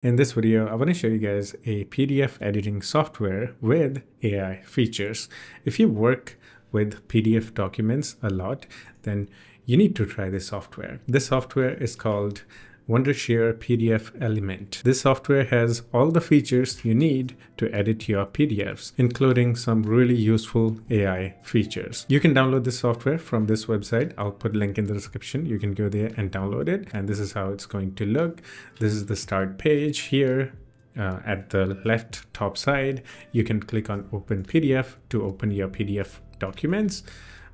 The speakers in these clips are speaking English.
In this video, I want to show you guys a PDF editing software with AI features. If you work with PDF documents a lot, then you need to try this software. This software is called Wondershare PDF Element. This software has all the features you need to edit your PDFs, including some really useful AI features. You can download this software from this website. I'll put a link in the description. You can go there and download it. And this is how it's going to look. This is the start page here. At the left top side, you can click on Open PDF to open your PDF documents.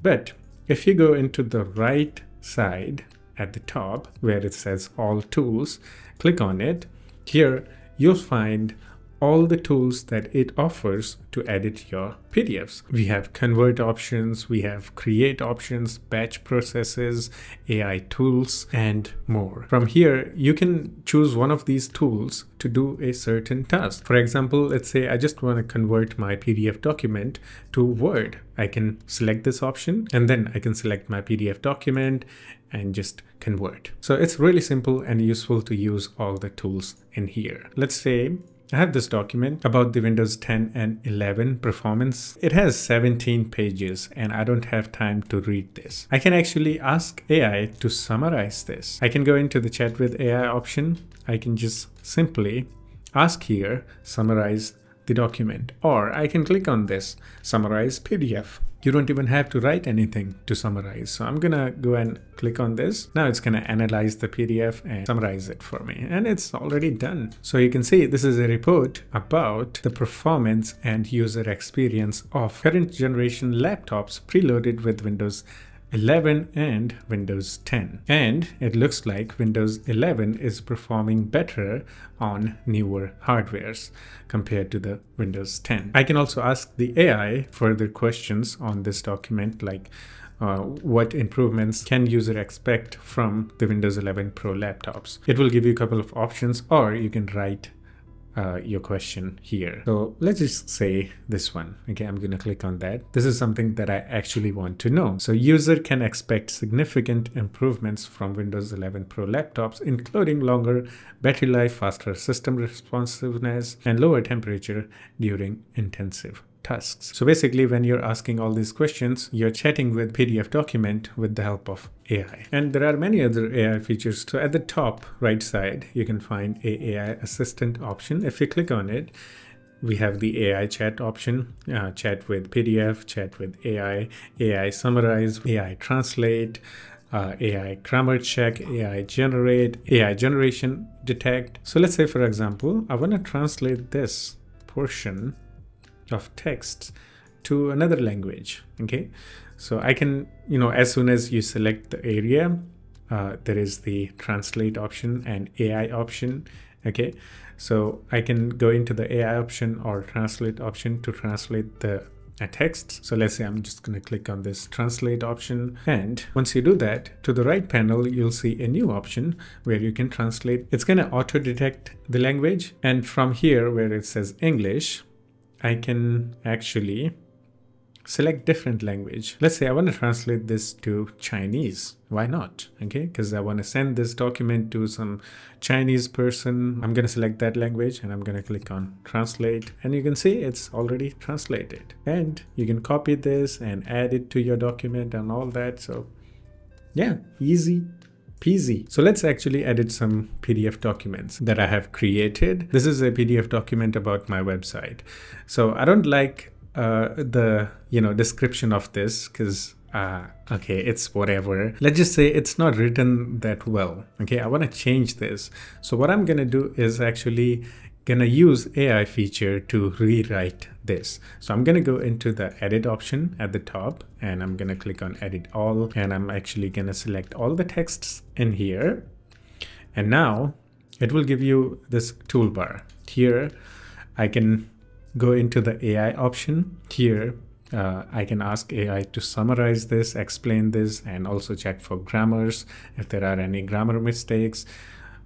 But if you go into the right side, at the top where it says all tools, click on it. Here you'll find all the tools that it offers to edit your PDFs. We have convert options, we have create options, batch processes, AI tools, and more. From here, you can choose one of these tools to do a certain task. For example, let's say I just want to convert my PDF document to Word. I can select this option and then I can select my PDF document and just convert. So it's really simple and useful to use all the tools in here. Let's say I have this document about the Windows 10 and 11 performance. It has 17 pages and I don't have time to read this. I can actually ask AI to summarize this. I can go into the chat with AI option. I can just simply ask here, summarize the document, or I can click on this, summarize PDF. You don't even have to write anything to summarize. So I'm gonna go and click on this. Now it's gonna analyze the PDF and summarize it for me. And it's already done. So you can see this is a report about the performance and user experience of current generation laptops preloaded with Windows 11 and Windows 10. And it looks like Windows 11 is performing better on newer hardwares compared to the Windows 10. I can also ask the AI further questions on this document, like what improvements can user expect from the Windows 11 Pro laptops. It will give you a couple of options, or you can write your question here. So let's just say this one. Okay, I'm going to click on that. This is something that I actually want to know. So user can expect significant improvements from Windows 11 Pro laptops, including longer battery life, faster system responsiveness, and lower temperature during intensive tasks. So basically, when you're asking all these questions, you're chatting with PDF document with the help of AI. And there are many other AI features. So at the top right side, you can find a AI assistant option. If you click on it, we have the AI chat option, chat with PDF, chat with AI, AI summarize, AI translate, AI grammar check, AI generate, AI generation detect. So let's say, for example, I want to translate this portion of text to another language. Okay, so I can, as soon as you select the area, there is the translate option and AI option. Okay, so I can go into the AI option or translate option to translate the text. So let's say I'm just going to click on this translate option, and once you do that, to the right panel you'll see a new option where you can translate. It's going to auto detect the language, and from here where it says English, I can actually select different language. Let's say I want to translate this to Chinese. Why not? Okay, because I want to send this document to some Chinese person. I'm going to select that language and I'm going to click on translate, and you can see it's already translated. And you can copy this and add it to your document and all that. So yeah, easy peasy. So let's actually edit some PDF documents that I have created. This is a PDF document about my website. So I don't like the description of this because okay, it's whatever. Let's just say it's not written that well. Okay, I want to change this. So what I'm gonna do is actually gonna use AI feature to rewrite this. So I'm gonna go into the edit option at the top, and I'm gonna click on edit all, and I'm actually gonna select all the texts in here. And now it will give you this toolbar. Here I can go into the AI option. Here I can ask AI to summarize this, explain this, and also check for grammars if there are any grammar mistakes.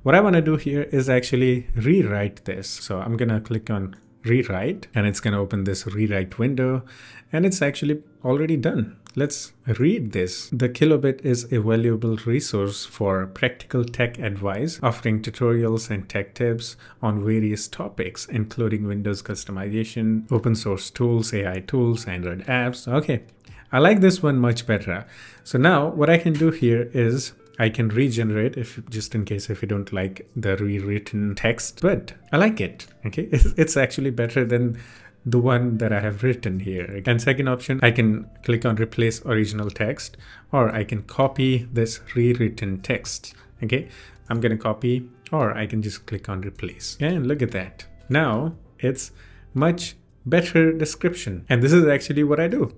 What I want to do here is actually rewrite this. So I'm going to click on rewrite, and it's going to open this rewrite window, and it's actually already done. let's read this. The Kilobit is a valuable resource for practical tech advice, offering tutorials and tech tips on various topics, including Windows customization, open source tools, AI tools, Android apps. Okay, I like this one much better. So now what I can do here is I can regenerate just in case if you don't like the rewritten text, but I like it. Okay, it's actually better than the one that I have written here. And second option, I can click on replace original text, or I can copy this rewritten text. Okay, I'm gonna copy, or I can just click on replace. And look at that. Now it's much better description. And this is actually what I do.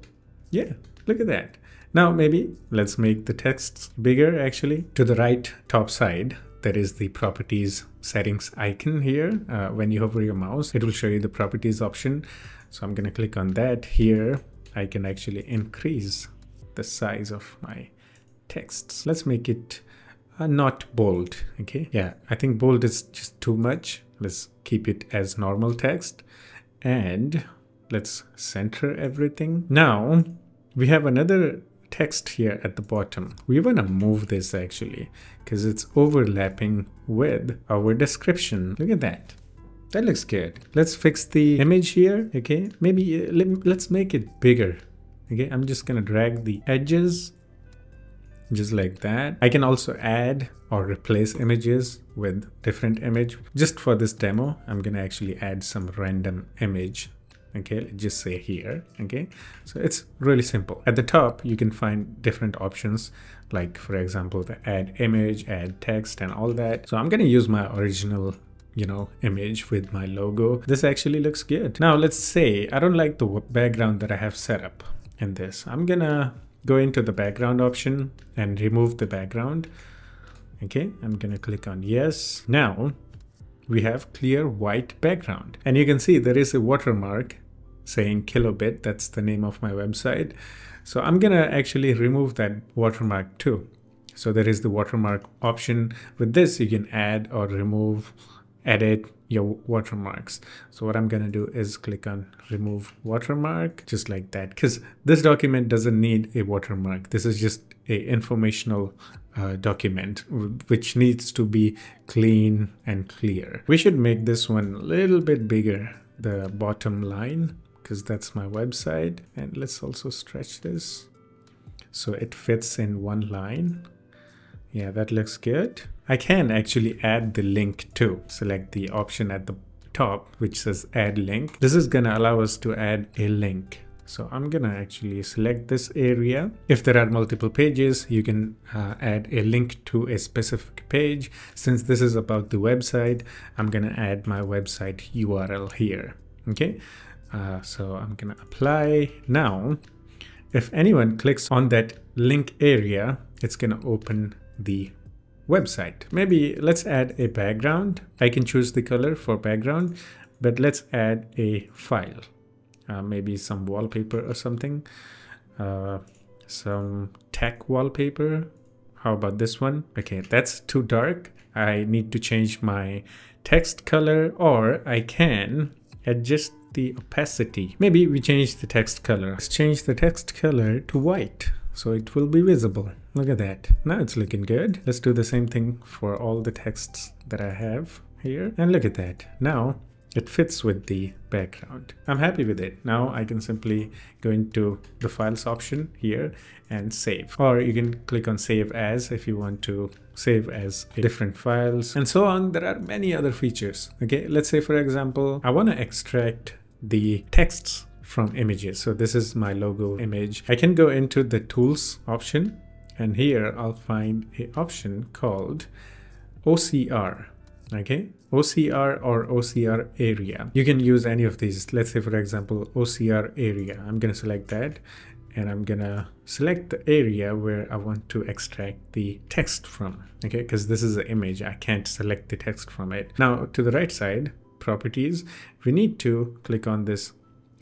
Yeah, look at that. Now maybe let's make the text bigger actually. To the right top side, there is the properties settings icon here. When you hover your mouse, it will show you the properties option. So I'm gonna click on that. Here, I can actually increase the size of my texts. Let's make it not bold, okay? Yeah, I think bold is just too much. Let's keep it as normal text. And let's center everything. Now, we have another text here at the bottom. We want to move this actually because it's overlapping with our description. Look at that. That looks good. Let's fix the image here. Okay, maybe let's make it bigger. Okay, I'm just gonna drag the edges just like that. I can also add or replace images with different image. Just for this demo, I'm gonna actually add some random image. Okay, let's just say here. Okay, so it's really simple. At the top, you can find different options, like for example, the add image, add text, and all that. So I'm gonna use my original, image with my logo. This actually looks good. Now let's say I don't like the background that I have set up in this. I'm gonna go into the background option and remove the background. Okay, I'm gonna click on yes. Now we have clear white background, and you can see there is a watermark saying Kilobit. That's the name of my website. So I'm gonna actually remove that watermark too. So there is the watermark option. With this, you can add or remove, edit your watermarks. So what I'm gonna do is click on remove watermark, just like that, because this document doesn't need a watermark. This is just a informational document which needs to be clean and clear. We should make this one a little bit bigger, the bottom line, because that's my website. And let's also stretch this so it fits in one line. Yeah, that looks good. I can actually add the link too. Select the option at the top which says add link. This is gonna allow us to add a link. So I'm gonna actually select this area. If there are multiple pages, you can add a link to a specific page. Since this is about the website, I'm gonna add my website URL here. Okay, so I'm gonna apply. Now, if anyone clicks on that link area, it's gonna open the website. Maybe let's add a background. I can choose the color for background, but let's add a file. Maybe some wallpaper or something, some tech wallpaper. How about this one? Okay, that's too dark. I need to change my text color, or I can adjust the opacity. Maybe we change the text color. Let's change the text color to white so it will be visible. Look at that. Now it's looking good. Let's do the same thing for all the texts that I have here. And look at that. Now it fits with the background. I'm happy with it. Now I can simply go into the files option here and save. Or you can click on save as if you want to save as different files and so on. There are many other features. Okay, let's say for example, I want to extract the texts from images. So this is my logo image. I can go into the tools option, and here I'll find an option called OCR. Okay, OCR or OCR area. You can use any of these. Let's say for example, OCR area. I'm gonna select that, and I'm gonna select the area where I want to extract the text from. Okay, because this is an image, I can't select the text from it. Now to the right side, properties, we need to click on this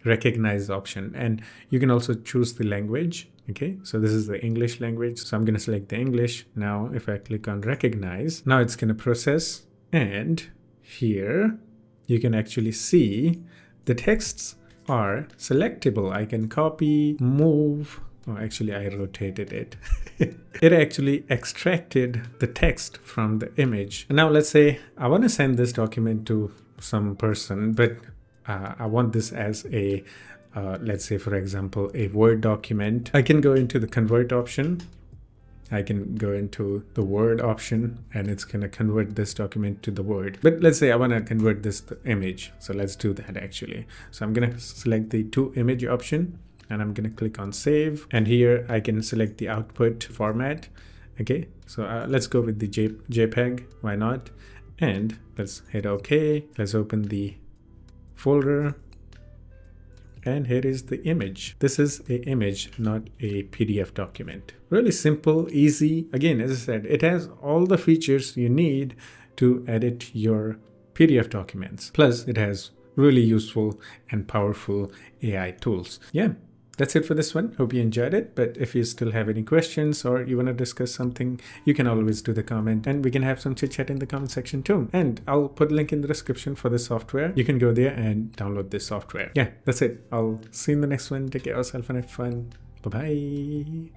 recognize option, and you can also choose the language. Okay, so this is the English language, so I'm going to select the English. Now if I click on recognize, now it's going to process, and here you can actually see the texts are selectable. I can copy, move, Oh, actually, I rotated it. It actually extracted the text from the image. Now, let's say I want to send this document to some person, but I want this as a, let's say, for example, a Word document. I can go into the convert option. I can go into the Word option, and it's going to convert this document to the Word. But let's say I want to convert this to image. So let's do that actually. So I'm going to select the to image option, and I'm going to click on save. And here I can select the output format. Okay, so let's go with the JPEG. Why not? And let's hit OK. Let's open the folder. And here is the image. This is an image, not a PDF document. Really simple, easy. Again, as I said, it has all the features you need to edit your PDF documents. Plus, it has really useful and powerful AI tools. Yeah, that's it for this one. Hope you enjoyed it. But if you still have any questions or you want to discuss something, you can always do the comment, and we can have some chit chat in the comment section too. And I'll put a link in the description for this software. You can go there and download this software. Yeah, that's it. I'll see you in the next one. Take care of yourself and have fun. Bye-bye.